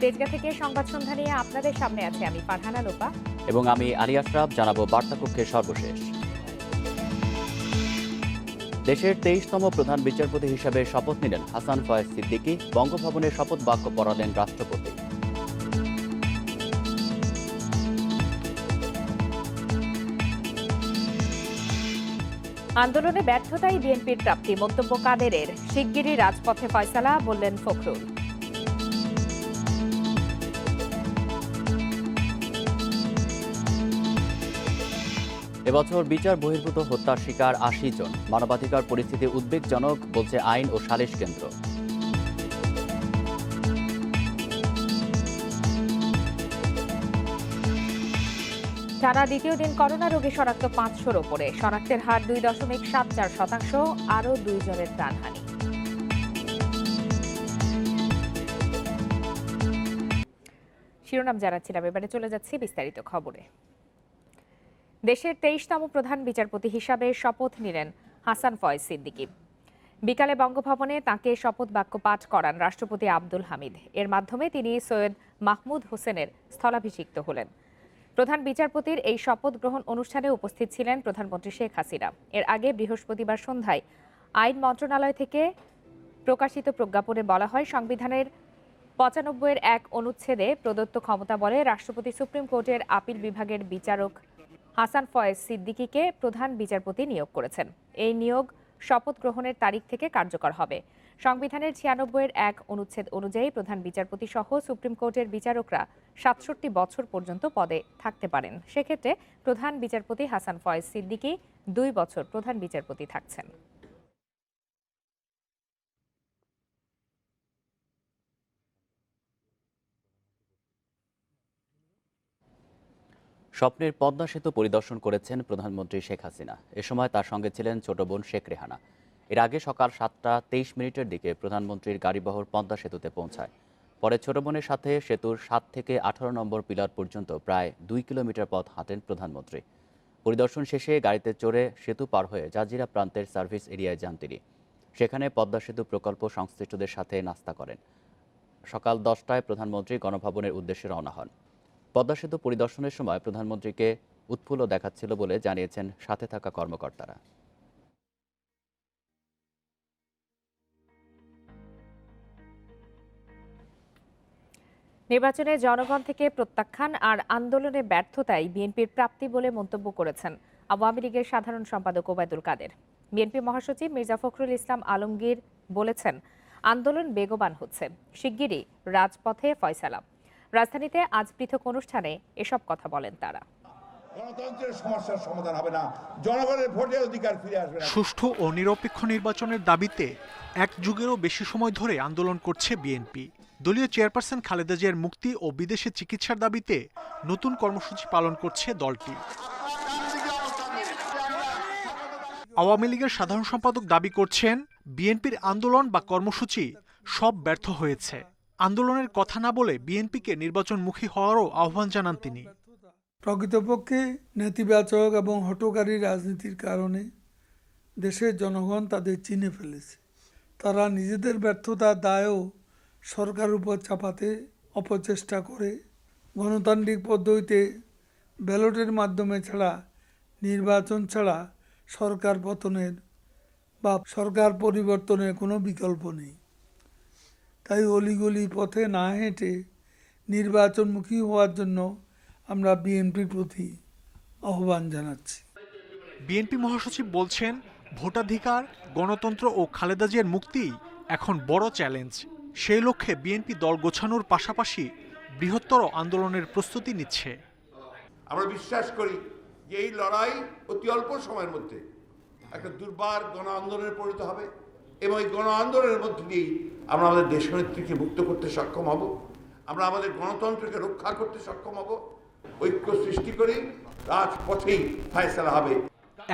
তেজগাঁ থেকে সংবাদ সন্ধ্যা নিয়ে আপনাদের সামনে আছে আমি ফারহানা লোপা এবং আমি আলী আশরাফ। জানাবো বার্তাকক্ষের সর্বশেষ। দেশের 23তম প্রধান বিচারপতি হিসেবে শপথ নিলেন হাসান ফয়েজ সিদ্দিকী। বঙ্গভবনে শপথ বাক্য পড়ালেন রাষ্ট্রপতি। আন্দোলনে ব্যর্থতাই বিএনপির প্রাপ্তি, মন্তব্য কাদেরের। শিগগিরই রাজপথে ফয়সালা, বললেন ফখরুল। এবছর বিচার বহির্ভূত হত্যার শিকার ৮০ জন। মানবাধিকার পরিস্থিতি উদ্বেগজনক, বলছে আইন ও সালিশ কেন্দ্র। টানা দ্বিতীয় দিন করোনা রোগী শনাক্ত ৫০০-র ওপরে, শনাক্তের হার ২.৭৪%, আরও ২ জনের প্রাণহানি। শিরোনাম জানাচ্ছিলাম, এবারে চলে যাচ্ছি বিস্তারিত খবরে। দেশের 23তম প্রধান বিচারপতি হিসাবে শপথ নিলেন হাসান ফয়েজ সিদ্দিকী। বিকালে বঙ্গভবনে তাঁকে শপথ বাক্য পাঠ করান রাষ্ট্রপতি আব্দুল হামিদ। এর মাধ্যমে তিনি সৈয়দ মাহমুদ হোসেনের স্থলাভিষিক্ত হলেন। প্রধান বিচারপতির এই শপথ গ্রহণ অনুষ্ঠানে উপস্থিত ছিলেন প্রধানমন্ত্রী শেখ হাসিনা। এর আগে বৃহস্পতিবার সন্ধ্যায় আইন মন্ত্রণালয় থেকে প্রকাশিত প্রজ্ঞাপনে বলা হয়, সংবিধানের ৯৫-এর ১ অনুচ্ছেদে প্রদত্ত ক্ষমতা বলে রাষ্ট্রপতি সুপ্রিম কোর্টের আপিল বিভাগের বিচারক হাসান ফয়েজ সিদ্দিকীকে প্রধান বিচারপতি নিয়োগ করেছেন। এই নিয়োগ শপথ গ্রহণের তারিখ থেকে কার্যকর হবে। সংবিধানের ৯৬-এর ১ অনুচ্ছেদ অনুযায়ী প্রধান বিচারপতি সহ সুপ্রিম কোর্টের বিচারকরা ৬৭ বছর পর্যন্ত পদে থাকতে পারেন। সেক্ষেত্রে প্রধান বিচারপতি হাসান ফয়েজ সিদ্দিকী ২ বছর প্রধান বিচারপতি থাকছেন। স্বপ্নের পদ্মা সেতু পরিদর্শন করেছেন প্রধানমন্ত্রী শেখ হাসিনা। এ সময় তার সঙ্গে ছিলেন ছোট বোন শেখ রেহানা। এর আগে সকাল ৭টা ২৩ দিকে প্রধানমন্ত্রীর গাড়িবহর পদ্মা সেতুতে পৌঁছায়। পরে ছোট বোনের সাথে সেতুর ৭ থেকে ১৮ নম্বর পিলার পর্যন্ত প্রায় ২ কিলোমিটার পথ হাঁটেন প্রধানমন্ত্রী। পরিদর্শন শেষে গাড়িতে চড়ে সেতু পার হয়ে জাজিরা প্রান্তের সার্ভিস এরিয়ায় যান তিনি। সেখানে পদ্মা সেতু প্রকল্প সংশ্লিষ্টদের সাথে নাস্তা করেন। সকাল ১০টায় প্রধানমন্ত্রী গণভবনের উদ্দেশ্যে রওনা হন। পদ্মা সেতু পরিদর্শনের সময় প্রধানমন্ত্রীকে উৎফুল্ল দেখাচ্ছিল বলে জানিয়েছেন সাথে থাকা কর্মকর্তারা। নির্বাচনে জনগণ থেকে প্রত্যাখ্যান আর আন্দোলনে ব্যর্থতাই বিএনপির প্রাপ্তি বলে মন্তব্য করেছেন আওয়ামী লীগের সাধারণ সম্পাদক ওবায়দুল কাদের। বিএনপি মহাসচিব মির্জা ফখরুল ইসলাম আলমগীর বলেছেন, আন্দোলন বেগবান হচ্ছে, শিগগিরই রাজপথে ফয়সালা। রাজধানীতে আজ পৃথক অনুষ্ঠানে এসব কথা বলেন তারা। গণতন্ত্রের সমস্যার সমাধান হবে না, জনগণের ভোটের অধিকার ফিরে আসবে না। সুষ্ঠু ও নিরপেক্ষ নির্বাচনের দাবিতে এক যুগেরও বেশি সময় ধরে আন্দোলন করছে বিএনপি। দলীয় চেয়ারপারসন খালেদা জিয়ার মুক্তি ও বিদেশে চিকিৎসার দাবিতে নতুন কর্মসূচি পালন করছে দলটি। আওয়ামী লীগের সাধারণ সম্পাদক দাবি করছেন, বিএনপির আন্দোলন বা কর্মসূচি সব ব্যর্থ হয়েছে। আন্দোলনের কথা না বলে বিএনপিকে নির্বাচনমুখী হওয়ারও আহ্বান জানান তিনি। প্রকৃতপক্ষে নেতিবাচক এবং হঠকারী রাজনীতির কারণে দেশের জনগণ তাদের চিনে ফেলেছে। তারা নিজেদের ব্যর্থতার দায়ও সরকার উপর চাপাতে অপচেষ্টা করে। গণতান্ত্রিক পদ্ধতিতে ব্যালটের মাধ্যমে ছাড়া, নির্বাচন ছাড়া সরকার পতনের বা সরকার পরিবর্তনের কোনো বিকল্প নেই। তাই অলিগলি পথে না হেঁটে নির্বাচনমুখী হওয়ার জন্য আমরা বিএনপির প্রতি আহ্বান জানাচ্ছি। বিএনপি মহাসচিব বলছেন, ভোটাধিকার, গণতন্ত্র ও খালেদা জিয়ার মুক্তি এখন বড় চ্যালেঞ্জ। সেই লক্ষ্যে বিএনপি দল গোছানোর পাশাপাশি বৃহত্তর আন্দোলনের প্রস্তুতি নিচ্ছে। আমরা বিশ্বাস করি যে এই লড়াই অতি অল্প সময়ের মধ্যে একটা দুর্বার গণ আন্দোলনে পরিণত হবে এবং এই গণ আন্দোলনের মধ্যে দিয়েই আমরা আমাদের দেশনেত্রীকে মুক্ত করতে সক্ষম হব, আমরা আমাদের গণতন্ত্রকে রক্ষা করতে সক্ষম হব। ঐক্য সৃষ্টি করি, রাজপথেই ফয়সালা হবে।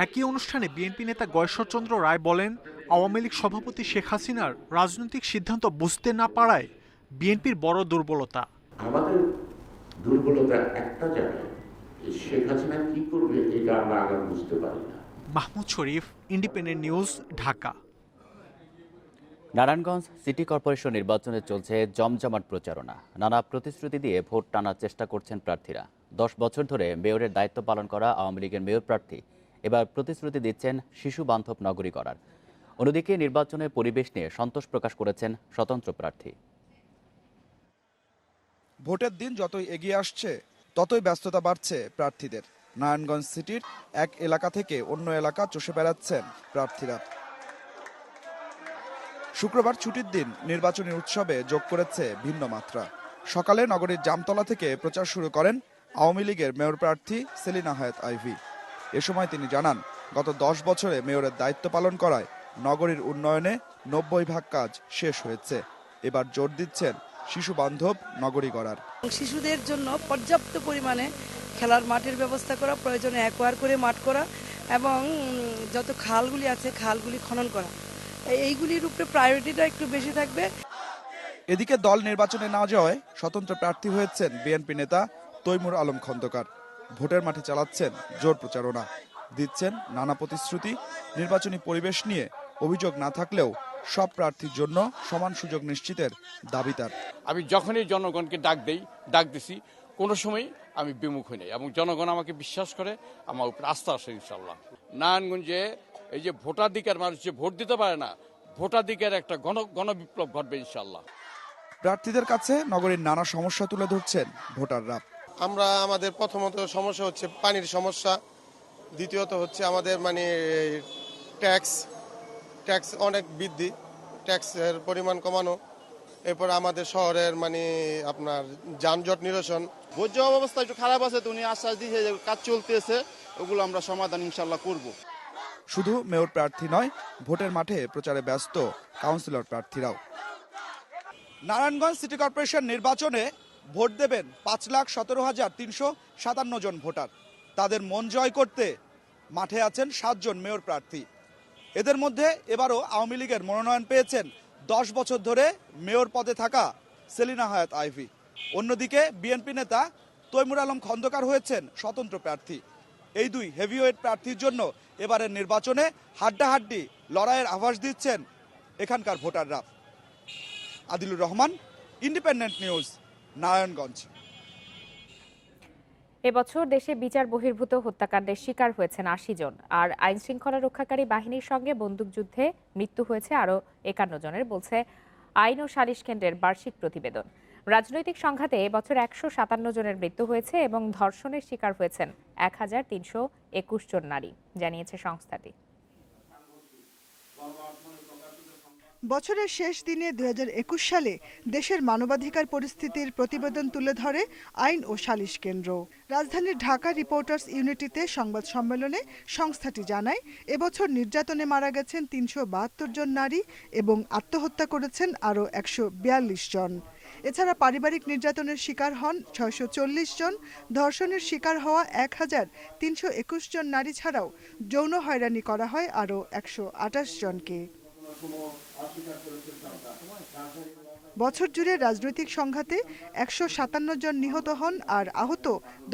একই অনুষ্ঠানে বিএনপি নেতা গয়েশ্বরচন্দ্র রায় বলেন, আওয়ামী লীগ সভাপতি শেখ হাসিনার রাজনৈতিক সিদ্ধান্ত বুঝতে না পারায় বিএনপির বড় দুর্বলতা। আমাদের দুর্বলতা একটা জায়গায়, শেখ হাসিনা কি করবে এটা আমরা আগে বুঝতে পারি না। Mahmud Sharif, Independent News, Dhaka. Narayanganj city corporation নির্বাচনে চলছে জমজমাট প্রচারণা। নানা প্রতিশ্রুতি দিয়ে ভোট টানার চেষ্টা করছেন প্রার্থীরা। 10 বছর ধরে মেয়রের দায়িত্ব পালন করা আওয়ামী লীগের মেয়র প্রার্থী এবার প্রতিশ্রুতি দিচ্ছেন শিশু বান্ধব নগরী করার। অন্যদিকে নির্বাচনের পরিবেশ নিয়ে সন্তোষ প্রকাশ করেছেন স্বতন্ত্র প্রার্থী। ভোটের দিন যতই এগিয়ে আসছে ততই ব্যস্ততা বাড়ছে প্রার্থীদের। নারায়ণগঞ্জ সিটির এক এলাকা থেকে অন্য এলাকা চষে বেড়াচ্ছেন প্রার্থীরা। শুক্রবার ছুটির দিন নির্বাচনী উৎসবে যোগ করেছে ভিন্ন মাত্রা। সকালে নগরীর জামতলা থেকে প্রচার শুরু করেন আওয়ামী লীগের মেয়র প্রার্থী সেলিনা হায়াত আইভী। এ সময় তিনি জানান, গত 10 বছরে মেয়রের দায়িত্ব পালন করায় নগরীর উন্নয়নে 90% কাজ শেষ হয়েছে। এবার জোর দিচ্ছেন শিশু বান্ধব নগরী গড়ার। শিশুদের জন্য পর্যাপ্ত পরিমাণে খেলার মাঠের ব্যবস্থা করা, প্রয়োজনে অ্যাকোয়ার করে মাঠ করা এবং যত খালগুলি আছে খালগুলি খনন করা, এইগুলির উপরে প্রায়োরিটিটা একটু বেশি থাকবে। এদিকে দল নির্বাচনে না যাওয়ায় স্বতন্ত্র প্রার্থী হয়েছেন বিএনপি নেতা তৈমুর আলম খন্দকার। ভোটের মাঠে চালাচ্ছেন জোর প্রচারণা, দিচ্ছেন নানা প্রতিশ্রুতি। নির্বাচনী পরিবেশ নিয়ে অভিযোগ না থাকলেও সব প্রার্থীর জন্য সমান সুযোগ নিশ্চিতের দাবি তার। আমি যখনই জনগণকে ডাক দিছি, কোনো সময় আমি বিমুখ হই নাই এবং জনগণ আমাকে বিশ্বাস করে, আমার উপর আস্থা আসে ইনশাল্লাহ। নারায়ণগঞ্জে এই যে ভোটাধিকার, মানুষ যে ভোট দিতে পারে না, ভোটাধিকার একটা গণবিপ্লব ঘটবে ইনশাল্লাহ। প্রার্থীদের কাছে নগরীর নানা সমস্যা তুলে ধরছেন ভোটাররা। আমরা আমাদের প্রথমত সমস্যা হচ্ছে পানির সমস্যা, দ্বিতীয়ত হচ্ছে আমাদের ট্যাক্স অনেক বৃদ্ধি, ট্যাক্সের পরিমাণ কমানো, এরপর আমাদের শহরের আপনার যানজট নিরসন। ভোট অবস্থা একটু খারাপ আছে, তো উনি আশ্বাস দিয়েছে যে কাজ চলতেছে, ওগুলো আমরা সমাধান ইনশাল্লাহ করব। শুধু মেয়র প্রার্থী নয়, ভোটের মাঠে প্রচারে ব্যস্ত কাউন্সিলর প্রার্থীরাও। নারায়ণগঞ্জ সিটি কর্পোরেশন নির্বাচনে ভোট দেবেন 5,17,357 জন ভোটার। তাদের মন জয় করতে মাঠে আছেন 7 জন মেয়র প্রার্থী। এদের মধ্যে এবারও আওয়ামী লীগের মনোনয়ন পেয়েছেন 10 বছর ধরে মেয়র পদে থাকা সেলিনা হায়াত আইভী। অন্যদিকে বিএনপি নেতা তৈমুর আলম খন্দকার হয়েছেন স্বতন্ত্র প্রার্থী। এই দুই হেভিওয়েট প্রার্থীর জন্য এবারের নির্বাচনে হাড্ডাহাড্ডি লড়াইয়ের আভাস দিচ্ছেন এখানকার ভোটাররা। Adilur Rahman, independent news, Narayanganj. এবছর দেশে বিচার বহির্ভূত হত্যাকাণ্ডের শিকার হয়েছেন 80 জন, আর আইন শৃঙ্খলা রক্ষাকারী বাহিনীর সঙ্গে বন্দুকযুদ্ধে মৃত্যু হয়েছে আরও 51 জনের, বলছে আইন ও সালিশ কেন্দ্রের বার্ষিক প্রতিবেদন। রাজনৈতিক সংঘাতে এবছর 157 জনের মৃত্যু হয়েছে এবং ধর্ষণের শিকার হয়েছেন 1321 জন নারী, জানিয়েছে সংস্থাটি। বছরের শেষ দিনে 2021 সালে দেশের মানবাধিকার পরিস্থিতির প্রতিবেদন তুলে ধরে আইন ও সালিশ কেন্দ্র। রাজধানীর ঢাকা রিপোর্টার্স ইউনিটিতে সংবাদ সম্মেলনে সংস্থাটি জানায়, এবছর নির্যাতনে মারা গেছেন 372 জন নারী এবং আত্মহত্যা করেছেন আরও 142 জন। এছাড়া পারিবারিক নির্যাতনের শিকার হন 640 জন, ধর্ষণের শিকার হওয়া 1321 জন নারী ছাড়াও যৌন হয়রানি করা হয় আরও 128 জনকে। বছর জুড়ে রাজনৈতিক সংঘাতে 157 জন নিহত হন আর আহত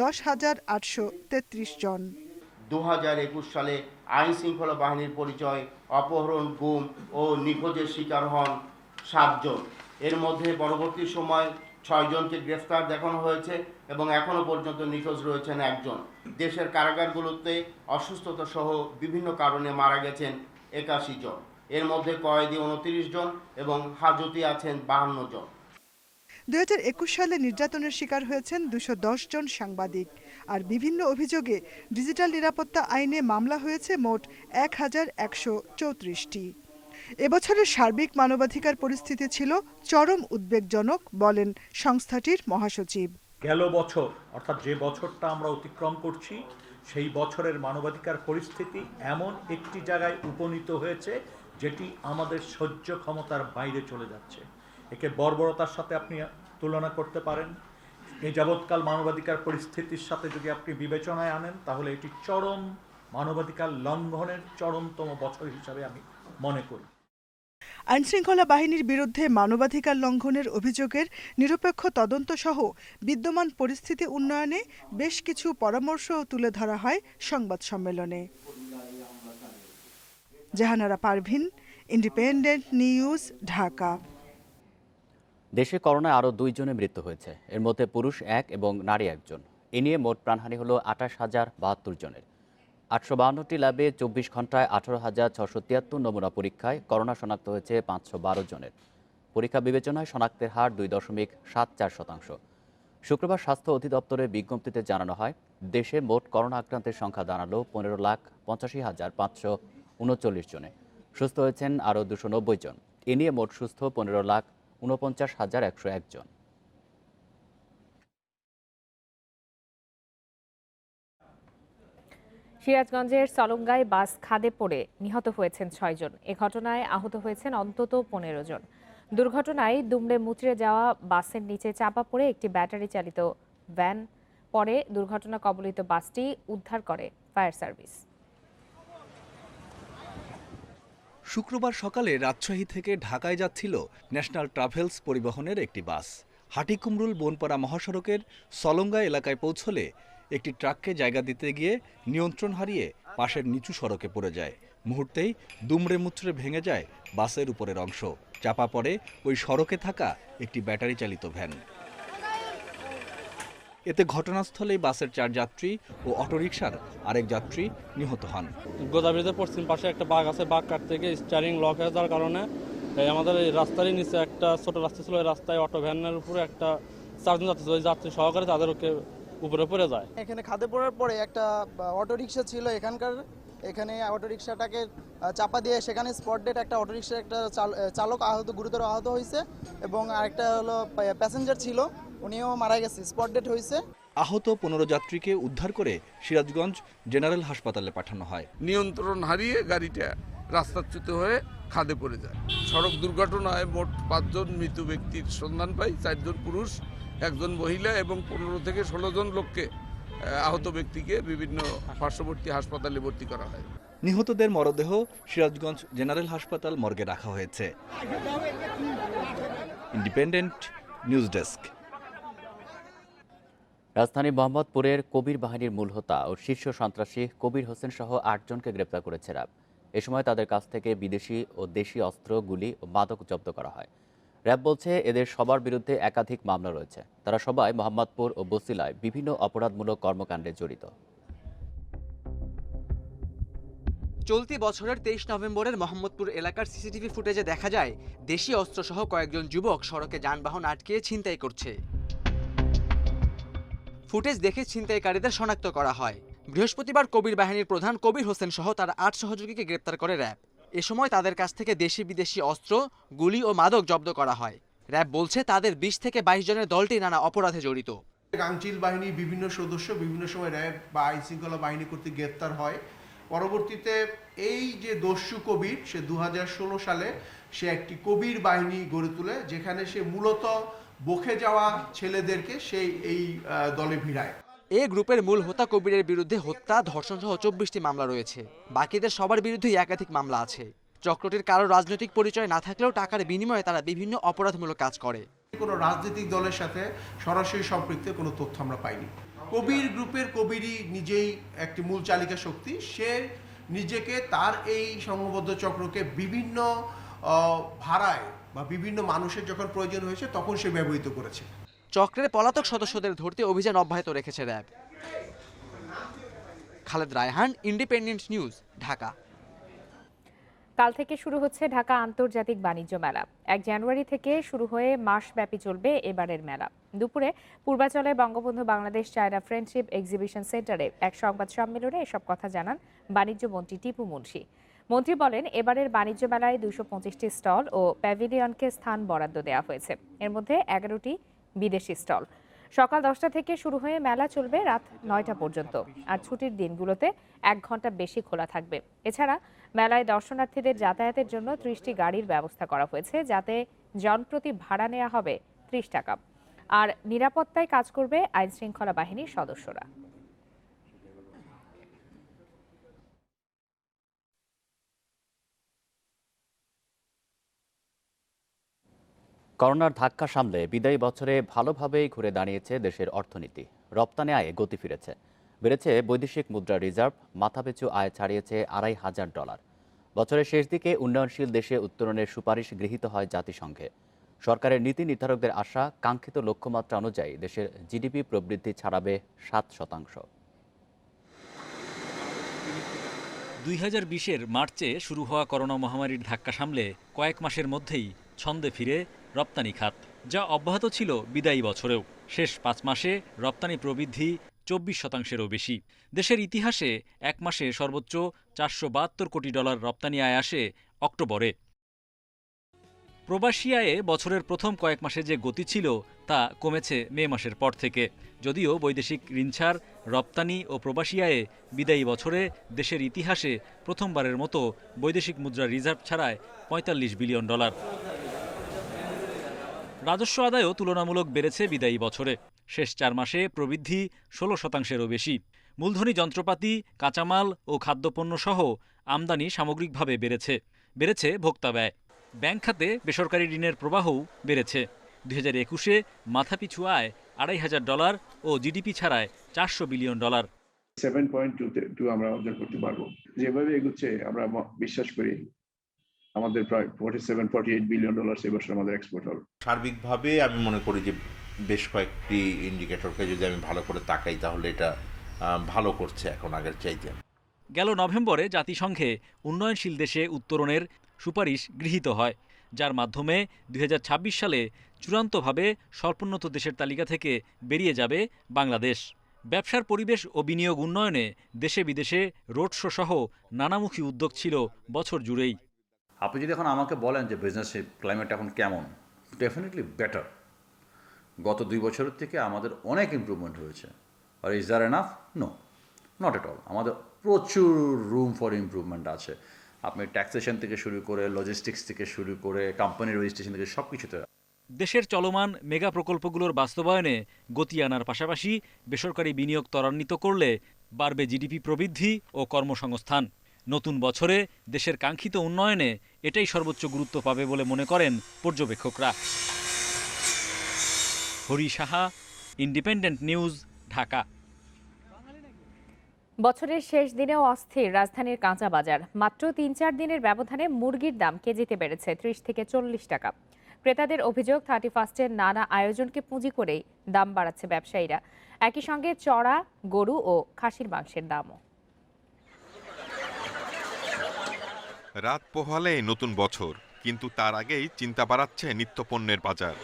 10,833 জন। 2021 সালে আইন শৃঙ্খলা বাহিনীর পরিচয়, অপহরণ, গুম ও নিখোঁজের শিকার হন 7 জন। এর মধ্যে পরবর্তী সময় 6 জনকে গ্রেফতার দেখানো হয়েছে এবং এখনো পর্যন্ত নিখোঁজ রয়েছেন 1 জন। দেশের কারাগারগুলোতে অসুস্থতা সহ বিভিন্ন কারণে মারা গেছেন 81 জন। এর মধ্যে কয়েদি 29 জন এবং হাজতে আছেন 52 জন। 2021 সালে নির্যাতনের শিকার হয়েছেন 210 জন সাংবাদিক, আর বিভিন্ন অভিযোগে ডিজিটাল নিরাপত্তা আইনে মামলা হয়েছে মোট 1134টি। এবছরের সার্বিক মানবাধিকার পরিস্থিতি ছিল চরম উদ্বেগজনক, বলেন সংস্থাটির মহাসচিব। গেল বছর, অর্থাৎ যে বছরটা আমরা অতিক্রম করছি, সেই বছরের মানবাধিকার পরিস্থিতি এমন একটি জায়গায় উপনীত হয়েছে যেটি আমাদের সহ্য ক্ষমতার বাইরে চলে যাচ্ছে। একে বর্বরতার সাথে আপনি তুলনা করতে পারেন। এই যাবৎকাল মানবাধিকার পরিস্থিতির সাথে যদি আপনি বিবেচনায় আনেন, তাহলে এটি চরম মানবাধিকার লঙ্ঘনের চরমতম বছর হিসাবে আমি মনে করি। আইনশৃঙ্খলা বাহিনীর বিরুদ্ধে মানবাধিকার লঙ্ঘনের অভিযোগের নিরপেক্ষ তদন্ত সহ বিদ্যমান পরিস্থিতি উন্নয়নে বেশ কিছু পরামর্শও তুলে ধরা হয় সংবাদ সম্মেলনে। Jahanara Parvin, Independent News, Dhaka. দেশে করোনায় আরও 2 জনের মৃত্যু হয়েছে। এর মধ্যে পুরুষ 1 এবং নারী 1 জন। এ নিয়ে মোট প্রাণহানি হল 28,072 জনের। 852টি ল্যাবে 24 ঘন্টায় 18,673 নমুনা পরীক্ষায় করোনা শনাক্ত হয়েছে 512 জনের। পরীক্ষা বিবেচনায় শনাক্তের হার 2.74%। শুক্রবার স্বাস্থ্য অধিদপ্তরের বিজ্ঞপ্তিতে জানানো হয়, দেশে মোট করোনা আক্রান্তের সংখ্যা দাঁড়ালো 15,85,539 জনে। সুস্থ হয়েছেন আরও 290 জন। এ নিয়ে মোট সুস্থ 15,49,101 জন। সিরাজগঞ্জের সলঙ্গায় বাস খাদে পড়ে নিহত হয়েছেন 6 জন। এ ঘটনায় আহত হয়েছেন অন্তত 15 জন। দুর্ঘটনায় দুমড়ে মুচড়ে যাওয়া বাসের নিচে চাপা পড়ে একটি ব্যাটারি চালিত ভ্যান। পরে দুর্ঘটনা কবলিত বাসটি উদ্ধার করে ফায়ার সার্ভিস। শুক্রবার সকালে রাজশাহী থেকে ঢাকায় যাচ্ছিল ন্যাশনাল ট্রাভেলস পরিবহনের একটি বাস। হাটিকুমরুল বনপাড়া মহাসড়কের সলঙ্গা এলাকায় পৌঁছলে একটি ট্রাককে জায়গা দিতে গিয়ে নিয়ন্ত্রণ হারিয়ে পাশের নিচু সড়কে পড়ে যায়। মুহূর্তেই দুমড়ে মুচড়ে ভেঙে যায় বাসের উপরের অংশ। চাপা পড়ে ওই সড়কে থাকা একটি ব্যাটারি চালিত ভ্যান। এতে ঘটনাস্থলেই বাসের 4 যাত্রী ও অটোরিকশার আরেক যাত্রী নিহত হন। গোদাবরীদের পশ্চিম পাশে একটা বাঘ আছে, বাঘ কাটতে গিয়ে স্টিয়ারিং লক হয়ে যাওয়ার কারণে আমাদের এই রাস্তারই নিচে একটা ছোট রাস্তা ছিল, ওই রাস্তায় অটো ভ্যানের উপরে একটা 4 জন যাত্রী ছিল, ওই যাত্রী সহকারে তাদের উপরে পড়ে যায়। এখানে খাদে পড়ার পরে একটা অটোরিকশা ছিল এখানে অটোরিকশাটাকে চাপা দিয়ে সেখানে স্পট ডেট একটা অটোরিকশার একটা চালক গুরুতর আহত হয়েছে এবং আরেকটা হলো প্যাসেঞ্জার ছিল, উনিও মারা গেছে, স্পট ডেট হয়েছে। আহত 15 যাত্রীকে উদ্ধার করে সিরাজগঞ্জ জেনারেল হাসপাতালে পাঠানো হয়। নিয়ন্ত্রণ হারিয়ে গাড়িটা রাস্তাচ্যুত হয়ে খাদে পড়ে যায়। সড়ক দুর্ঘটনায় মোট 5 জন মৃত ব্যক্তির সন্ধান পাই, 4 জন পুরুষ, 1 জন মহিলা এবং 15 থেকে 16 জন লোককে আহত ব্যক্তিকে বিভিন্ন পার্শ্ববর্তী হাসপাতালে ভর্তি করা হয়। নিহতদের মরদেহ সিরাজগঞ্জ জেনারেল হাসপাতাল মর্গে রাখা হয়েছে। Independent news desk. রাজধানী মোহাম্মদপুরের কবির বাহিনীর মূল হোতা ও শীর্ষ সন্ত্রাসী কবির হোসেন সহ 8 জনকে গ্রেপ্তার করেছে র্যাব। এ সময় তাদের কাছ থেকে বিদেশি ও দেশি অস্ত্র, গুলি ও মাদক জব্দ করা হয়। র্যাব বলছে, এদের সবার বিরুদ্ধে একাধিক মামলা রয়েছে। তারা সবাই মোহাম্মদপুর ও বছিলায় বিভিন্ন অপরাধমূলক কর্মকাণ্ডে জড়িত। চলতি বছরের 23 নভেম্বরের মোহাম্মদপুর এলাকার সিসিটিভি ফুটেজে দেখা যায় দেশি অস্ত্রসহ কয়েকজন যুবক সড়কে যানবাহন আটকিয়ে ছিনতাই করছে। ফুটেজ দেখে ছিনতাইকারীদের শনাক্ত করা হয়। বৃহস্পতিবার কবির বাহিনীর প্রধান কবির হোসেন সহ তার 8 সহযোগীকে গ্রেপ্তার করে র্যাব। এ সময় তাদের কাছ থেকে দেশি বিদেশি অস্ত্র, গুলি ও মাদক জব্দ করা হয়। র্যাব বলছে, তাদের 20 থেকে 22 জনের দলটি নানা অপরাধে জড়িত। গাংচিল বাহিনীর বিভিন্ন সদস্য বিভিন্ন সময় র্যাব বা আইন শৃঙ্খলা বাহিনী কর্তৃক গ্রেপ্তার হয়। পরবর্তীতে এই যে দস্যু কবির, সে 2016 সালে সে একটি কবির বাহিনী গড়ে তোলে, যেখানে সে মূলত বকে যাওয়া ছেলেদেরকে সেই এই দলে ভিড়ায়। এই গ্রুপের মূল হোতা কবিরের বিরুদ্ধে হত্যা, ধর্ষণ সহ 24টি মামলা রয়েছে। বাকিদের সবার বিরুদ্ধেই একাধিক মামলা আছে। চক্রটির কারো রাজনৈতিক পরিচয় না থাকলেও টাকার বিনিময়ে তারা বিভিন্ন অপরাধমূলক কাজ করে। কোনো রাজনৈতিক দলের সাথে সরাসরি সম্পৃক্ত কোনো তথ্য আমরা পাইনি। কবির গ্রুপের কবিরই নিজেই একটি মূল চালিকা শক্তি। সে নিজেকে তার এই সংঘবদ্ধ চক্রকে বিভিন্ন ভাড়ায় বা বিভিন্ন মানুষের যখন প্রয়োজন হয়েছে তখন সে ব্যবহৃত করেছে। চক্রের পলাতক সদস্যদের ধরতে অভিযান অব্যাহত রেখেছে RAB. Khaled Raihan, independent News, Dhaka. কাল থেকে শুরু হচ্ছে ঢাকা আন্তর্জাতিক বাণিজ্য মেলা। 1 জানুয়ারি থেকে শুরু হয়ে মাসব্যাপী চলবে এবারের মেলা। দুপুরে পূর্বাচলে Bangabandhu Bangladesh China friendship exhibition সেন্টারে এক সংবাদ সম্মেলনে এসব কথা জানান বাণিজ্য মন্ত্রী টিপু মুনশি। মন্ত্রী বলেন, এবারের বাণিজ্য মেলায় 225টি স্টল ও প্যাভিলিয়নকে স্থান বরাদ্দ দেওয়া হয়েছে। এর মধ্যে 11টি বিদেশি স্টল। সকাল 10টা থেকে শুরু হয়ে মেলা চলবে রাত 9টা পর্যন্ত। আর ছুটির দিনগুলোতে 1 ঘন্টা বেশি খোলা থাকবে। এছাড়া মেলায় দর্শনার্থীদের যাতায়াতের জন্য 30টি গাড়ির ব্যবস্থা করা হয়েছে, যাতে জনপ্রতি ভাড়া নেওয়া হবে 30 টাকা। আর নিরাপত্তায় কাজ করবে আইন শৃঙ্খলা বাহিনীর সদস্যরা। করোনার ধাক্কা সামলে বিদায়ী বছরে ভালোভাবেই ঘুরে দাঁড়িয়েছে দেশের অর্থনীতি। রপ্তানি আয়ে গতি ফিরেছে, বেড়েছে বৈদেশিক মুদ্রা রিজার্ভ, মাথাপিছু আয় ছাড়িয়েছে $2,500। বছরের শেষ দিকে উন্নয়নশীল দেশে উত্তরণের সুপারিশ গৃহীত হয় জাতিসংঘে। সরকারের নীতি নির্ধারকদের আশা, কাঙ্ক্ষিত লক্ষ্যমাত্রা অনুযায়ী দেশের জিডিপি প্রবৃদ্ধি ছাড়াবে 7%। 2020-এর মার্চে শুরু হওয়া করোনা মহামারীর ধাক্কা সামলে কয়েক মাসের মধ্যেই ছন্দে ফিরে রপ্তানি খাত, যা অব্যাহত ছিল বিদায়ী বছরেও। শেষ 5 মাসে রপ্তানি প্রবৃদ্ধি 24%-এরও বেশি। দেশের ইতিহাসে এক মাসে সর্বোচ্চ $472 কোটি রপ্তানি আয় আসে অক্টোবরে। প্রবাসী আয়ে বছরের প্রথম কয়েক মাসে যে গতি ছিল তা কমেছে মে মাসের পর থেকে। যদিও বৈদেশিক ঋণ ছাড়, রপ্তানি ও প্রবাসী আয়ে বিদায়ী বছরে দেশের ইতিহাসে প্রথমবারের মতো বৈদেশিক মুদ্রা রিজার্ভ ছাড়ায় $45 বিলিয়ন। রাজস্ব আদায়ও তুলনামূলক বেড়েছে বিদায়ী বছরে। শেষ 4 মাসে প্রবৃদ্ধি 16%-এরও বেশি। মূলধনী যন্ত্রপাতি, কাঁচামাল ও খাদ্যপণ্য সহ আমদানি সামগ্রিকভাবে বেড়েছে ভোক্তা ব্যয়। ব্যাংক খাতে বেসরকারি ঋণের প্রবাহও বেড়েছে। 2021-এ মাথাপিছু আয় $2,500 ও জিডিপি ছাড়ায় $400 বিলিয়ন। 7.2 আমরা অর্জন করতে পারবো। যেভাবে এগুচ্ছে আমরা বিশ্বাস করি আমাদের প্রায় $47-48 বিলিয়ন এবছর আমাদের এক্সপোর্ট হবে। সার্বিকভাবে আমি মনে করি যে বেশ কয়েকটি ইন্ডিকেটরকে যদি আমি ভালো করে তাকাই তাহলে এটা ভালো করছে এখন আগের চাইতে। গেল নভেম্বরে জাতিসংঘে উন্নয়নশীল দেশে উত্তরণের সুপারিশ গৃহীত হয়, যার মাধ্যমে 2026 সালে চূড়ান্তভাবে স্বল্পোন্নত দেশের তালিকা থেকে বেরিয়ে যাবে বাংলাদেশ। ব্যবসার পরিবেশ ও বিনিয়োগ উন্নয়নে দেশে বিদেশে রোড শো সহ নানামুখী উদ্যোগ ছিল বছর জুড়েই। আপনি যদি এখন আমাকে বলেন যে বিজনেস ক্লাইমেট এখন কেমন, ডেফিনেটলি বেটার। গত 2 বছরের থেকে আমাদের অনেক ইমপ্রুভমেন্ট হয়েছে। আর is there enough? No, not at all. আমাদের প্রচুর রুম ফর ইমপ্রুভমেন্ট আছে। আপনি ট্যাক্সেশন থেকে শুরু করে, লজিস্টিক্স থেকে শুরু করে, কোম্পানি রেজিস্ট্রেশন থেকে সব কিছুতে। দেশের চলমান মেগা প্রকল্পগুলোর বাস্তবায়নে গতি আনার পাশাপাশি বেসরকারি বিনিয়োগ ত্বরান্বিত করলে বাড়বে জিডিপি প্রবৃদ্ধি ও কর্মসংস্থান। নতুন বছরে দেশের কাঙ্ক্ষিত উন্নয়নে এটাই সর্বোচ্চ গুরুত্ব পাবে বলে মনে করেন পর্যবেক্ষকরা। Hari Saha, Independent News, Dhaka. বছরের শেষ দিনেও অস্থির রাজধানীর কাঁচা বাজার। মাত্র 3-4 দিনের ব্যবধানে মুরগির দাম কেজিতে বেড়েছে 30 থেকে 40 টাকা। ক্রেতাদের অভিযোগ 31-এর নানা আয়োজনকে পুঁজি করেই দাম বাড়াচ্ছে ব্যবসায়ীরা। একই সঙ্গে চড়া গরু ও খাসির মাংসের দামও। রাত পোহালেই নতুন বছর, কিন্তু তার আগেই চিন্তা বাড়াচ্ছে নিত্যপণ্যের বাজার।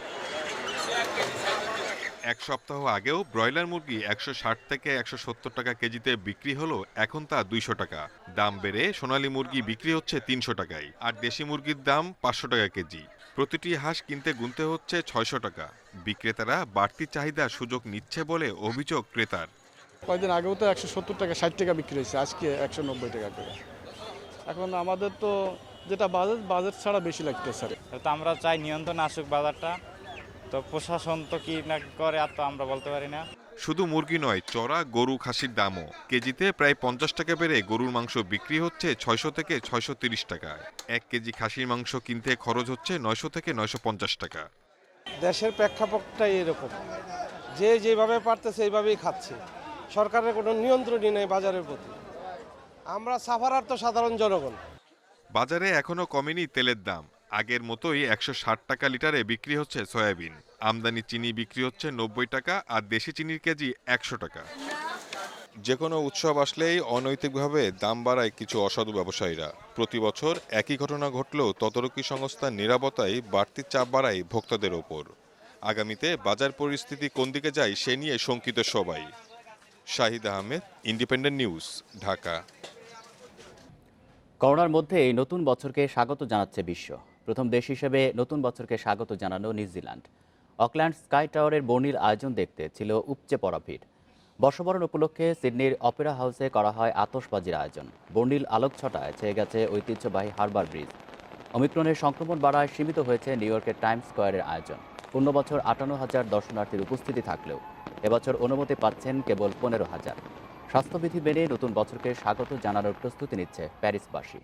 এক সপ্তাহ আগেও ব্রয়লার মুরগি 160 থেকে 170 টাকা কেজিতে বিক্রি হলো, এখন তা 200 টাকা। দাম বেড়ে সোনালী মুরগি বিক্রি হচ্ছে 300 টাকায়, আর দেশি মুরগির দাম 500 টাকা কেজি। প্রতিটি হাঁস কিনতে গুনতে হচ্ছে 600 টাকা। বিক্রেতারা বাড়তি চাহিদার সুযোগ নিচ্ছে বলে অভিযোগ ক্রেতার। কয়েকদিন আগেও তো 170 টাকা 60 টাকা বিক্রি হয়েছে, আজকে 190 টাকা করে। এখন আমাদের তো যেটা বাজেট ছাড়া বেশি লাগতেছে। তো আমরা চাই নিয়ন্ত্রণ আসুক বাজারটা, তো প্রশাসন তো কি না করে আর তো আমরা বলতে পারি না। শুধু মুরগি নয়, চড়া গরু খাসির দামও কেজিতে প্রায় 50 টাকা বেড়ে গরুর মাংস বিক্রি হচ্ছে 600 থেকে 630 টাকায়। 1 কেজি খাসির মাংস কিনতে খরচ হচ্ছে 900 থেকে 950 টাকা। দেশের প্রেক্ষাপটটাই এরকম, যে যেভাবে পারতেছে এইভাবেই খাচ্ছে। সরকারের কোনো নিয়ন্ত্রণই নেই বাজারের প্রতি। আমরা সাফারার তো সাধারণ জনগণ। বাজারে এখনো কমেনি তেলের দাম। আগের মতোই 160 টাকা লিটারে বিক্রি হচ্ছে সয়াবিন। আমদানি চিনি বিক্রি হচ্ছে 90 টাকা, আর দেশি চিনির কেজি 100 টাকা। যে কোনো উৎসব আসলেই অনৈতিকভাবে দাম বাড়ায় কিছু অসাধু ব্যবসায়ীরা। প্রতি বছর একই ঘটনা ঘটলেও তদারকি সংস্থার নিরাপত্তায় বাড়তি চাপ বাড়ায় ভোক্তাদের ওপর। আগামীতে বাজার পরিস্থিতি কোন দিকে যায় সে নিয়ে শঙ্কিত সবাই। Shahid Ahmed, independent News, Dhaka. করোনার মধ্যে এই নতুন বছরকে স্বাগত জানাচ্ছে বিশ্ব। প্রথম দেশ হিসেবে নতুন বছরকে স্বাগত জানানো নিউজিল্যান্ড। অকল্যান্ড স্কাই টাওয়ারের বর্ণিল আয়োজন দেখতে ছিল উপচে পড়া ভিড়। বর্ষবরণ উপলক্ষে সিডনির অপেরা হাউসে করা হয় আতশবাজির আয়োজন। বর্ণিল আলোকছটায় ছেয়ে গেছে ঐতিহ্যবাহী হারবার ব্রিজ। ওমিক্রনের সংক্রমণ বাড়ায় সীমিত হয়েছে নিউ ইয়র্কের টাইমস স্কোয়ারের আয়োজন। অন্য বছর 58,000 দর্শনার্থীর উপস্থিতি থাকলেও এবছর অনুমতি পাচ্ছেন কেবল 15,000। স্বাস্থ্যবিধি মেনে নতুন বছরকে স্বাগত জানানোর প্রস্তুতি নিচ্ছে প্যারিসবাসী।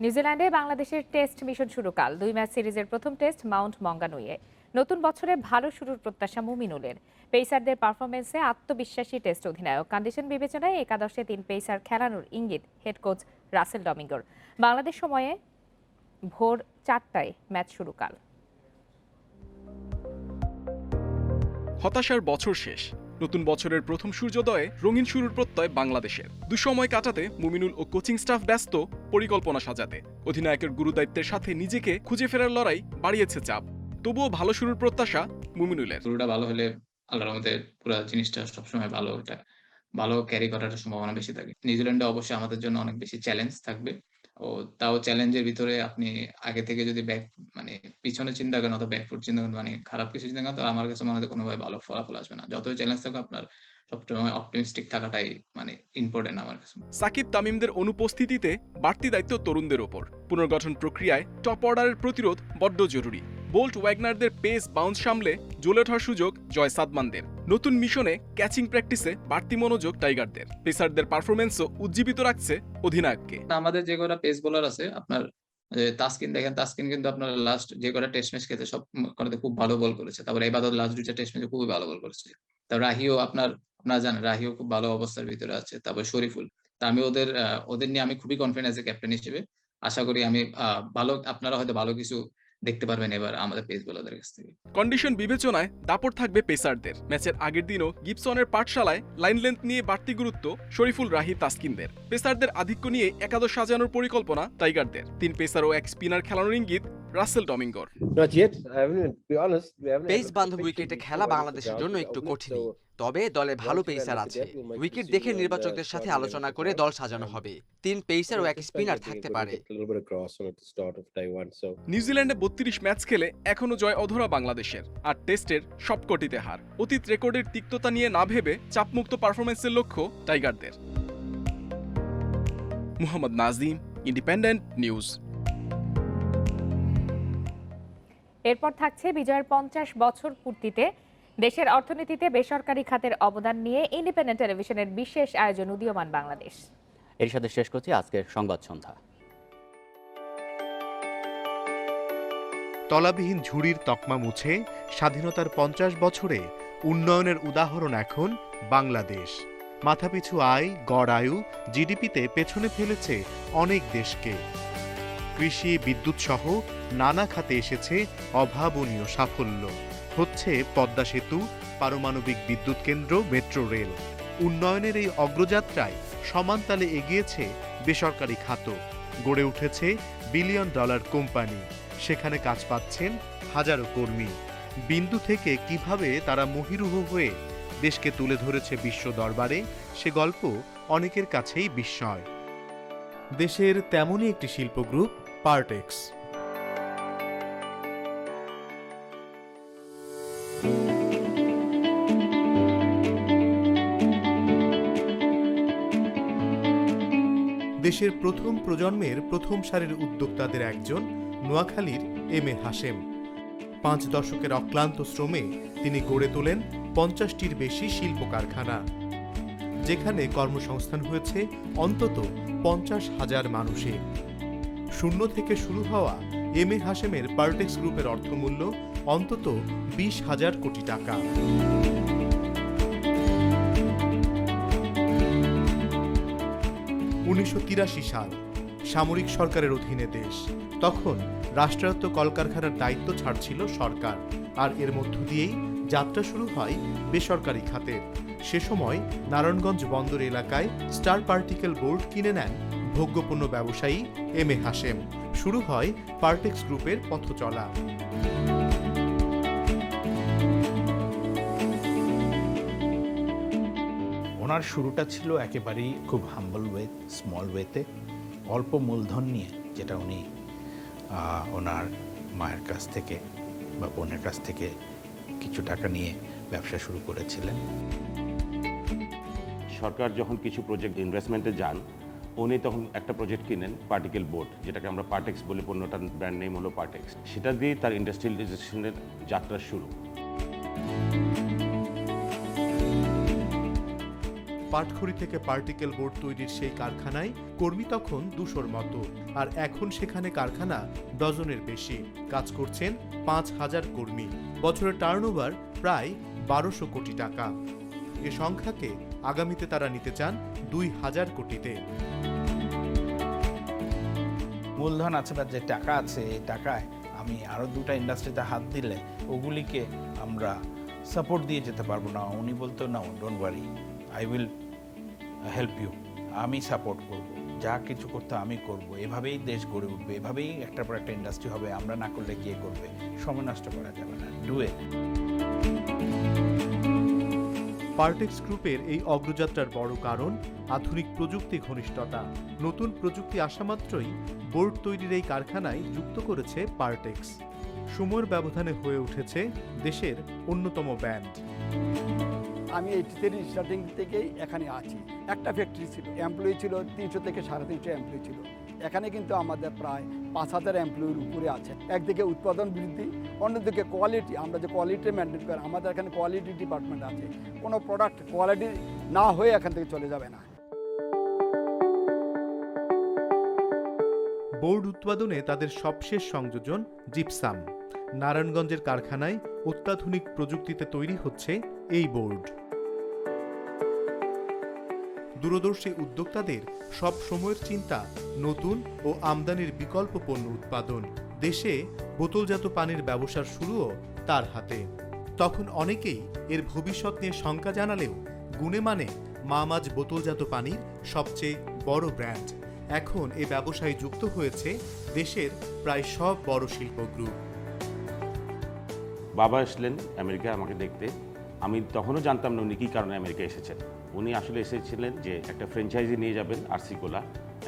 নিউজিল্যান্ডে বাংলাদেশের টেস্ট মিশন শুরু কাল। 2 ম্যাচ সিরিজের প্রথম টেস্ট মাউন্ট মঙ্গানুইয়ে। নতুন বছরে ভালো শুরুর প্রত্যাশা মুমিনুলের। পেসারদের পারফরমেন্সে আত্মবিশ্বাসী টেস্ট অধিনায়ক। কন্ডিশন বিবেচনায় একাদশে 3 পেসার খেলানোর ইঙ্গিত হেড কোচ রাসেল ডমিঙ্গোর। বাংলাদেশ সময়ে ভোর 4টায় ম্যাচ শুরু কাল। হতাশার বছর শেষ। নতুন বছরের প্রথম সূর্যোদয়ে রঙিন শুরুর প্রত্যয় বাংলাদেশের। দুঃসময় কাটাতে মুমিনুল ও কোচিং স্টাফ ব্যস্ত পরিকল্পনা সাজাতে। অধিনায়কের গুরুদায়িত্বের সাথে নিজেকে খুঁজে ফেরার লড়াই বাড়িয়েছে চাপ। তবুও ভালো শুরুর প্রত্যাশা মুমিনুলের। শুরুটা ভালো হলে আল্লাহর রহমতে পুরো জিনিসটা সবসময় ভালো ক্যারি করার সম্ভাবনা বেশি থাকে। নিউজিল্যান্ডে অবশ্যই আমাদের জন্য অনেক বেশি চ্যালেঞ্জ থাকবে। ও তাও চ্যালেঞ্জের ভিতরে আপনি আগে থেকে যদি পিছনে চিন্তা করেন অথবা ব্যাকফুট চিন্তা করেন, খারাপ কিছু চিন্তা করেন, তাহলে আমার কাছে মনে হয় কোনোভাবে ভালো ফলাফল আসবে না। যতই চ্যালেঞ্জ থাকুক আপনার সবসময় অপটিমিস্টিক থাকাটাই ইম্পর্টেন্ট আমার কাছে। সাকিব তামিমদের অনুপস্থিতিতে বাড়তি দায়িত্ব তরুণদের ওপর। পুনর্গঠন প্রক্রিয়ায় টপ অর্ডারের প্রতিরোধ বড্ড জরুরি। বোল্ট ওয়াগনারদের পেস বাউন্স সামলে জ্বলে ওঠার সুযোগ জয় সাদমানদের। নতুন মিশনে ক্যাচিং প্র্যাকটিসে বাড়তি মনোযোগ টাইগারদের। পেসারদের পারফরমেন্সও উজ্জীবিত রাখছে অধিনায়ককে। আমাদের যে কটা পেস বোলার আছে, আপনার তাসকিন দেখেন, তাসকিন কিন্তু আপনার লাস্ট যে কটা টেস্ট ম্যাচ খেতে সব কটাতে খুব ভালো বল করেছে। তারপরে এবাদত লাস্ট 2টা টেস্ট ম্যাচে খুবই ভালো বল করেছে। তারপর রাহিও আপনারা জানেন, রাহিও খুব ভালো অবস্থার ভিতরে আছে। তারপর শরীফুল। তা আমি ওদের নিয়ে আমি খুবই কনফিডেন্ট আছি ক্যাপ্টেন হিসেবে। আশা করি আমি আপনারা হয়তো ভালো কিছু দেখতে পারবেন এবার আমাদের পেস বোলারদের কাছ থেকে। কন্ডিশন বিবেচনায় দাপট থাকবে পেসারদের। ম্যাচের আগের দিনও গিবসনের পাঠশালায় লাইন লেন্থ নিয়ে বাড়তি গুরুত্ব শরীফুল, রাহি, তাসকিনদের। পেসারদের আধিক্য নিয়ে একাদশ সাজানোর পরিকল্পনা টাইগারদের। 3 পেসার ও 1 স্পিনার খেলানোর ইঙ্গিত রাসেল ডমিঙ্গোর। পেস বান্ধব উইকেটে খেলা বাংলাদেশের জন্য একটু কঠিন, তবে দলে ভালো পেসার আছে। উইকেট দেখে নির্বাচকদের সাথে আলোচনা করে দল সাজানো হবে। 3 পেসার ও 1 স্পিনার থাকতে পারে। নিউজিল্যান্ডে 32 ম্যাচ খেলে এখনো জয় অধরা বাংলাদেশের। আর টেস্টের সবকটিতে হার। অতীত রেকর্ডের তিক্ততা নিয়ে না ভেবে চাপমুক্ত পারফরমেন্সের লক্ষ্য টাইগারদের। Muhammad Nazim, Independent News. এরপর থাকছে বিজয়ের 50 বছর পূর্তিতে দেশের অর্থনীতিতে বেসরকারি খাতের অবদান নিয়ে ইন্ডিপেন্ডেন্ট টেলিভিশনের বিশেষ আয়োজন উদীয়মান বাংলাদেশ। এর সাথে শেষ করছি আজকের সংবাদ সন্ধ্যা। তলাবিহীন ঝুড়ির তকমা মুছে স্বাধীনতার 50 বছরে উন্নয়নের উদাহরণ এখন বাংলাদেশ। মাথাপিছু আয়, গড় আয়ু, জিডিপিতে পেছনে ফেলেছে অনেক দেশকে। কৃষি, বিদ্যুৎ সহ নানা খাতে এসেছে অভাবনীয় সাফল্য। হচ্ছে পদ্মা সেতু, পারমাণবিক বিদ্যুৎ কেন্দ্র, মেট্রো রেল। উন্নয়নের এই অগ্রযাত্রায় সমান তালে এগিয়েছে বেসরকারি খাতও। গড়ে উঠেছে বিলিয়ন ডলার কোম্পানি। সেখানে কাজ পাচ্ছেন হাজারো কর্মী। বিন্দু থেকে কিভাবে তারা মহিরুহ হয়ে দেশকে তুলে ধরেছে বিশ্ব দরবারে, সে গল্প অনেকের কাছেই বিস্ময়। দেশের তেমনই একটি শিল্প গ্রুপ পার্টেক্স। দেশের প্রথম প্রজন্মের প্রথম সারির উদ্যোক্তাদের একজন নোয়াখালীর এম এ হাশেম। 5 দশকের অক্লান্ত শ্রমে তিনি গড়ে তোলেন 50টির বেশি শিল্প কারখানা, যেখানে কর্মসংস্থান হয়েছে অন্তত 50,000 মানুষের। শূন্য থেকে শুরু হওয়া এম এ হাশেমের পার্টেক্স গ্রুপের অর্থমূল্য অন্তত 20,000 কোটি টাকা। 1983 সাল, সামরিক সরকারের অধীনে দেশ। তখন রাষ্ট্রায়ত্ত কলকারখানার দায়িত্ব ছাড়ছিল সরকার, আর এর মধ্য দিয়েই যাত্রা শুরু হয় বেসরকারি খাতের। সে সময় নারায়ণগঞ্জ বন্দর এলাকায় স্টার পার্টিকেল বোর্ড কিনে নেন ভোগ্যপণ্য ব্যবসায়ী এম এ হাশেম। শুরু হয় পার্টেক্স গ্রুপের পথ চলা। ওনার শুরুটা ছিল একেবারেই খুব হাম্বল ওয়ে, স্মল ওয়েতে, অল্প মূলধন নিয়ে, যেটা উনি ওনার মায়ের কাছ থেকে বা বোনের কাছ থেকে কিছু টাকা নিয়ে ব্যবসা শুরু করেছিলেন। সরকার যখন কিছু প্রজেক্ট ইনভেস্টমেন্টে যান, উনি তখন একটা প্রজেক্ট কিনেন পার্টিকেল বোর্ড, যেটাকে আমরা পার্টেক্স বলি, পণ্যটার ব্র্যান্ড নেম হলো পার্টেক্স। সেটা দিয়ে তার ইন্ডাস্ট্রিয়ালাইজেশনের যাত্রা শুরু। পাটখড়ি থেকে পার্টিকেল বোর্ড তৈরির সেই কারখানায় কর্মী তখন 200-র মতো, আর এখন সেখানে কারখানা ডজনের বেশি। কাজ করছেন 5,000 কর্মী। বছরের টার্নওভার প্রায় 1200 কোটি টাকা। এ সংখ্যাকে আগামীতে তারা নিতে চান 2,000 কোটিতে। মূলধন আছে বা যে টাকা আছে, এই টাকায় আমি আরও 2টা ইন্ডাস্ট্রিতে হাত দিলে ওগুলিকে আমরা সাপোর্ট দিয়ে যেতে পারবো না। উনি বলতো না, don't worry, I will help you, আমি সাপোর্ট করব, যা কিছু করতে আমি করব। এভাবেই দেশ গড়ে উঠবে, এভাবেই একটার পর একটা ইন্ডাস্ট্রি হবে। আমরা না করলে কে করবে? সময় নষ্ট করা যাবে না, ডু ইট। পার্টেক্স গ্রুপের এই অগ্রযাত্রার বড় কারণ আধুনিক প্রযুক্তি ঘনিষ্ঠতা। নতুন প্রযুক্তি আসা মাত্রই বোর্ড তৈরির এই কারখানায় যুক্ত করেছে পার্টেক্স। সময়ের ব্যবধানে হয়ে উঠেছে দেশের অন্যতম ব্র্যান্ড। আমি 83 স্টার্টিং থেকেই এখানে আছি। একটা ফ্যাক্টরি ছিল, এমপ্লয়ি ছিল 300 থেকে 350 এমপ্লয়ি ছিল। এখানে কিন্তু আমাদের প্রায় 5,000 এমপ্লয়ির উপরে আছে। একদিকে উৎপাদন বৃদ্ধি, অন্যদিকে কোয়ালিটি। আমরা যে কোয়ালিটি মেনটেন করি, আমাদের এখানে কোয়ালিটি ডিপার্টমেন্ট আছে। কোনো প্রোডাক্ট কোয়ালিটি না হয়ে এখান থেকে চলে যাবে না। বোর্ড উৎপাদনে তাদের সবশেষ সংযোজন জিপসাম। নারায়ণগঞ্জের কারখানায় অত্যাধুনিক প্রযুক্তিতে তৈরি হচ্ছে এই বোর্ড। দূরদর্শী উদ্যোক্তাদের সব সময়ের চিন্তা নতুন ও আমদানির বিকল্প পণ্য উৎপাদন। দেশে বোতলজাত পানির ব্যবসার শুরুও তার হাতে। তখন অনেকেই এর ভবিষ্যৎ নিয়ে শঙ্কা জানালেও গুণে মানে মামাজ বোতলজাত পানির সবচেয়ে বড় ব্র্যান্ড। এখন এ ব্যবসায় যুক্ত হয়েছে দেশের প্রায় সব বড় শিল্প গ্রুপ। বাবা এসলেন আমেরিকা আমাকে দেখতে। আমি তখনও জানতাম না উনি কী কারণে আমেরিকা এসেছেন। উনি আসলে এসেছিলেন যে একটা ফ্র্যাঞ্চাইজি নিয়ে যাবেন আরসি কোলা,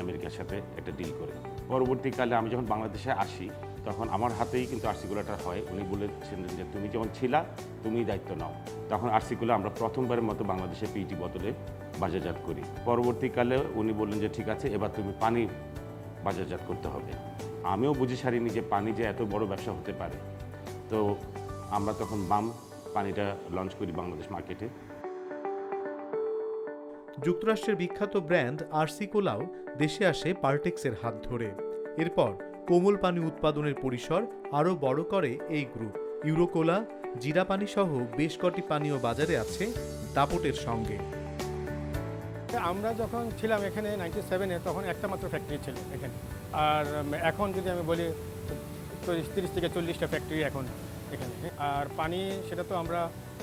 আমেরিকার সাথে একটা ডিল করে। পরবর্তীকালে আমি যখন বাংলাদেশে আসি তখন আমার হাতেই কিন্তু আরসি কোলাটা হয়। উনি বলেছিলেন যে তুমি যখন ছিলা তুমি দায়িত্ব নাও। তখন আরসি কোলা আমরা প্রথমবারের মতো বাংলাদেশে পিইটি বোতলে বাজারজাত করি। পরবর্তীকালে উনি বললেন যে ঠিক আছে, এবার তুমি পানি বাজারজাত করতে হবে। আমিও বুঝে সারিনি যে পানি যে এত বড় ব্যবসা হতে পারে। তো আমরা তখন বাম পানিটা লঞ্চ করি বাংলাদেশ মার্কেটে। যুক্তরাষ্ট্রের বিখ্যাত ব্র্যান্ড আরসি কোলাও দেশে আসে পার্টেক্সের হাত ধরে। এরপর কোমল পানি উৎপাদনের পরিসর আরও বড় করে এই গ্রুপ। ইউরোকোলা, জিরা পানি সহ বেশ কটি পানীয় বাজারে আছে দাপটের সঙ্গে। আমরা যখন ছিলাম এখানে 97-এ, তখন একটা মাত্র ফ্যাক্টরি ছিল এখানে। আর এখন যদি আমি বলি 30 থেকে 40টা ফ্যাক্টরি এখন এখানে। আর পানি সেটা তো আমরা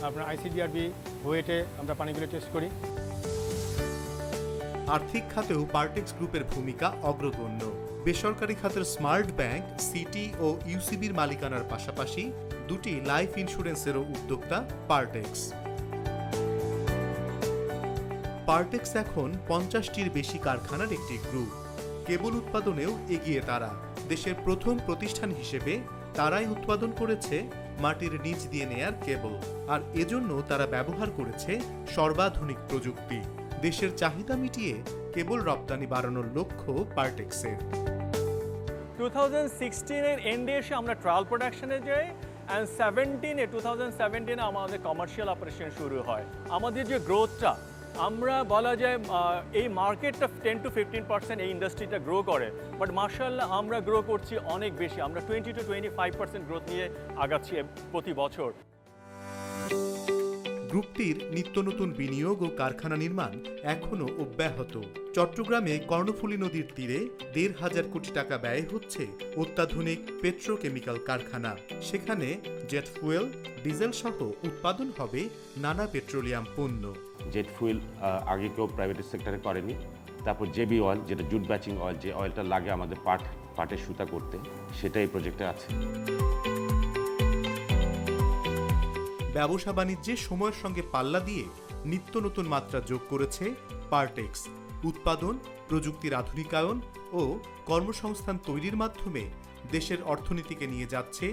আপনার আইসিডিআরবি ওয়েটে আমরা পানিগুলো টেস্ট করি। আর্থিক খাতেও পার্টেক্স গ্রুপের ভূমিকা অগ্রগণ্য। বেসরকারি খাতের স্মার্ট ব্যাংক, সিটি ও ইউসিবির মালিকানার পাশাপাশি দুটি লাইফ ইন্স্যুরেন্সেরও উদ্যোক্তা পার্টেক্স। পার্টেক্স এখন 50টির বেশি কারখানার একটি গ্রুপ। কেবল উৎপাদনেও এগিয়ে তারা। দেশের প্রথম প্রতিষ্ঠান হিসেবে তারাই উৎপাদন করেছে মাটির নিচ দিয়ে নেয়ার কেবল, আর এজন্য তারা ব্যবহার করেছে সর্বাধুনিক প্রযুক্তি। দেশের চাহিদা মিটিয়ে কেবল রপ্তানি বাড়ানোর লক্ষ্য পার্টেক্সের। 2016-এর এন্ডে এসে আমরা ট্রায়াল প্রোডাকশনে যাই, অ্যান্ড 2017-এ আমাদের কমার্শিয়াল অপারেশন শুরু হয়। আমাদের যে গ্রোথটা, আমরা বলা যায় এই মার্কেটটা 10 to 15% এই ইন্ডাস্ট্রিটা গ্রো করে, বাট মাশাআল্লাহ আমরা গ্রো করছি অনেক বেশি। আমরা 20 to 25% গ্রোথ নিয়ে আগাচ্ছি প্রতি বছর। গ্রুপটির নিত্য নতুন বিনিয়োগ ও কারখানা নির্মাণ এখনও অব্যাহত। চট্টগ্রামে কর্ণফুলী নদীর তীরে 1,500 কোটি টাকা ব্যয় হচ্ছে অত্যাধুনিক পেট্রোকেমিক্যাল কারখানা। সেখানে জেট ফুয়েল, ডিজেল সহ উৎপাদন হবে নানা পেট্রোলিয়াম পণ্য। জেট ফুয়েল আগে কেউ প্রাইভেট সেক্টরে করেনি। তারপর জেবি অয়েল, যেটা জুট ব্যাচিং অয়েল, যে অয়েলটা লাগে আমাদের পাটের সুতা করতে, সেটা এই প্রজেক্টে আছে। ব্যবসা বাণিজ্যে সময়ের সঙ্গে পাল্লা দিয়ে নিত্য নতুন মাত্রা যোগ করেছে পার্টেক্স। উৎপাদন, প্রযুক্তির আধুনিকায়ন ও কর্মসংস্থান তৈরির মাধ্যমে দেশের অর্থনীতিকে নিয়ে যাচ্ছে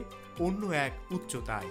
অন্য এক উচ্চতায়।